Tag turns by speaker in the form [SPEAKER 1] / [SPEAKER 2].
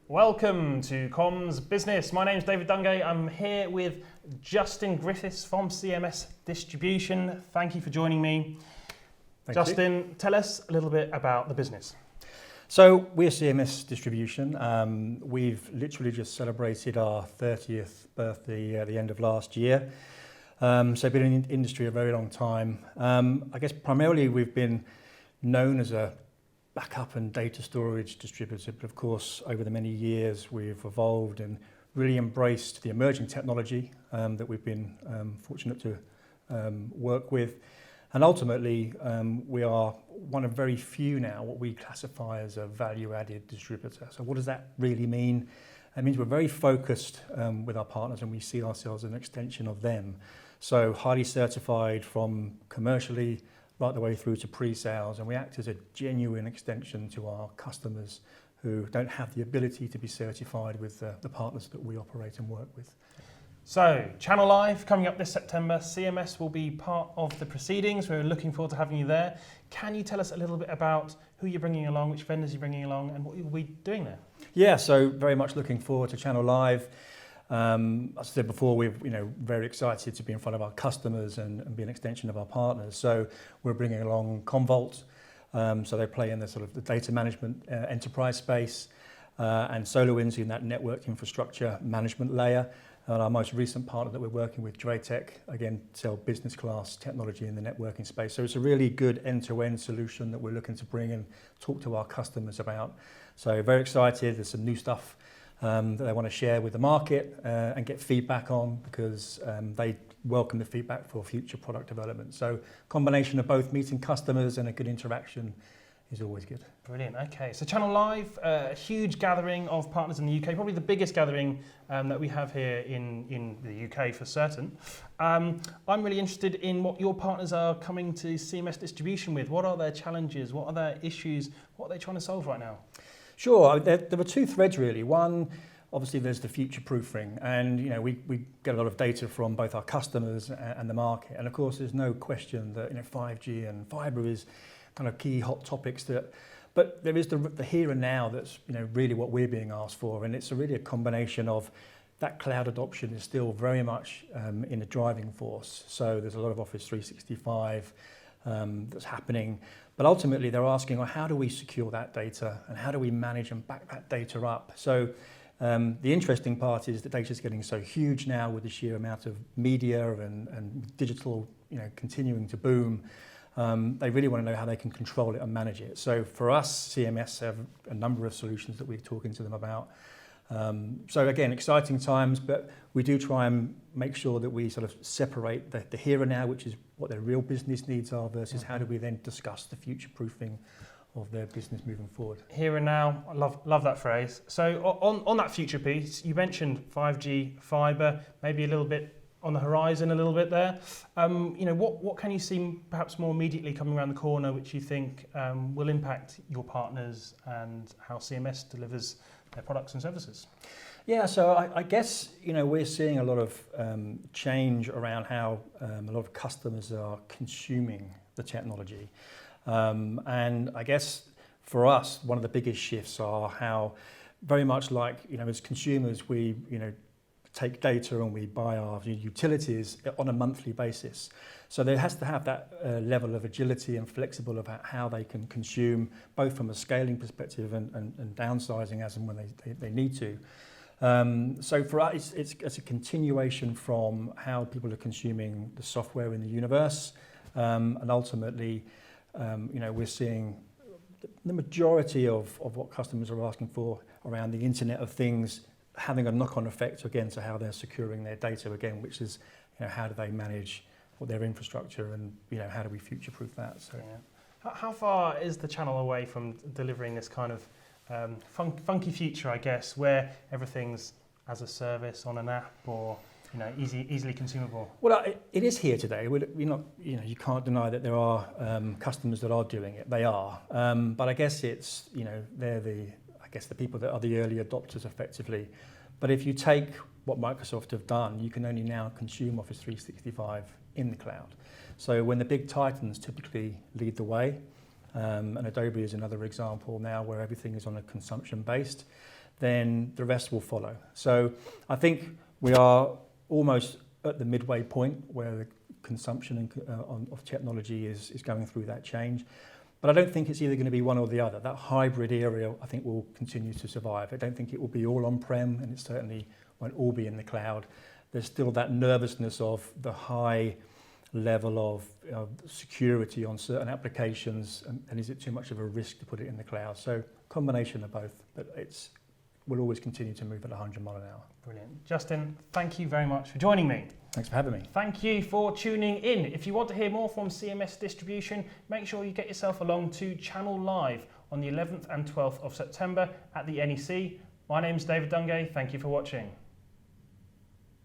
[SPEAKER 1] Welcome to Comms Business. My name's David Dungay. I'm here with Justin Griffiths from CMS Distribution. Thank you for joining me. Justin, tell us a little bit about the business.
[SPEAKER 2] So we're CMS Distribution. We've literally just celebrated our 30th birthday at the end of last year. So been in the industry a very long time. I guess primarily we've been known as a backup and data storage distributor, but of course over the many years we've evolved and really embraced the emerging technology that we've been fortunate to work with. And ultimately we are one of very few now what we classify as a value-added distributor. So what does that really mean? It means we're very focused with our partners and we see ourselves as an extension of them. So highly certified from commercially right the way through to pre-sales, and we act as a genuine extension to our customers who don't have the ability to be certified with the partners that we operate and work with.
[SPEAKER 1] So, Channel Live coming up this September. CMS will be part of the proceedings. We're looking forward to having you there. Can you tell us a little bit about who you're bringing along, which vendors you're bringing along, and what you'll be doing there?
[SPEAKER 2] Yeah, so very much looking forward to Channel Live. As I said before, we're very excited to be in front of our customers and be an extension of our partners. So we're bringing along Commvault, so they play in the sort of the data management enterprise space, and SolarWinds in that network infrastructure management layer. And our most recent partner that we're working with, Dratec, again, sell business class technology in the networking space. So it's a really good end-to-end solution that we're looking to bring and talk to our customers about. So very excited. There's some new stuff that they want to share with the market and get feedback on, because they welcome the feedback for future product development. So combination of both meeting customers and a good interaction is always good.
[SPEAKER 1] Brilliant. Okay, so Channel Live, a huge gathering of partners in the UK, probably the biggest gathering that we have here in the UK for certain. I'm really interested in what your partners are coming to CMS Distribution with. What are their challenges? What are their issues? What are they trying to solve right now?
[SPEAKER 2] Sure, there were two threads really. One, obviously there's the future proofing, and we get a lot of data from both our customers and the market, and of course there's no question that 5G and fibre is kind of key hot topics but there is the here and now that's really what we're being asked for, and it's really a combination of that cloud adoption is still very much in a driving force. So there's a lot of Office 365 that's happening. But ultimately, they're asking, well, how do we secure that data and how do we manage and back that data up? So the interesting part is that data is getting so huge now with the sheer amount of media and digital continuing to boom. They really want to know how they can control it and manage it. So for us, CMS have a number of solutions that we're talking to them about. So again, exciting times, but we do try and make sure that we sort of separate the here and now, which is what their real business needs are, versus how do we then discuss the future proofing of their business moving forward.
[SPEAKER 1] Here and now, I love that phrase. So on that future piece, you mentioned 5G, fibre, maybe a little bit on the horizon a little bit there. What can you see perhaps more immediately coming around the corner, which you think will impact your partners and how CMS delivers their products and services?
[SPEAKER 2] Yeah, so I guess we're seeing a lot of change around how a lot of customers are consuming the technology, and I guess for us one of the biggest shifts are how very much like as consumers we take data and we buy our utilities on a monthly basis. So there has to have that level of agility and flexible about how they can consume, both from a scaling perspective and downsizing as and when they need to. So for us, it's a continuation from how people are consuming the software in the universe, and ultimately, we're seeing the majority of what customers are asking for around the Internet of Things having a knock-on effect again to how they're securing their data again, which is how do they manage their infrastructure and how do we future-proof that. So
[SPEAKER 1] yeah. How far is the channel away from delivering this kind of funky future, I guess, where everything's as a service on an app or easily consumable?
[SPEAKER 2] Well, it is here today. We're not, you can't deny that there are customers that are doing it. They are, but I guess it's they're the people that are the early adopters effectively. But if you take what Microsoft have done, you can only now consume Office 365 in the cloud. So when the big titans typically lead the way, and Adobe is another example now where everything is on a consumption based, then the rest will follow. So I think we are almost at the midway point where the consumption of technology is going through that change. But I don't think it's either going to be one or the other. That hybrid area, I think, will continue to survive. I don't think it will be all on-prem, and it certainly won't all be in the cloud. There's still that nervousness of the high level of security on certain applications, and is it too much of a risk to put it in the cloud? So combination of both, but we'll always continue to move at 100 miles an hour.
[SPEAKER 1] Brilliant. Justin, thank you very much for joining me.
[SPEAKER 2] Thanks for having me.
[SPEAKER 1] Thank you for tuning in. If you want to hear more from CMS Distribution, make sure you get yourself along to Channel Live on the 11th and 12th of September at the NEC. My name's David Dungay. Thank you for watching.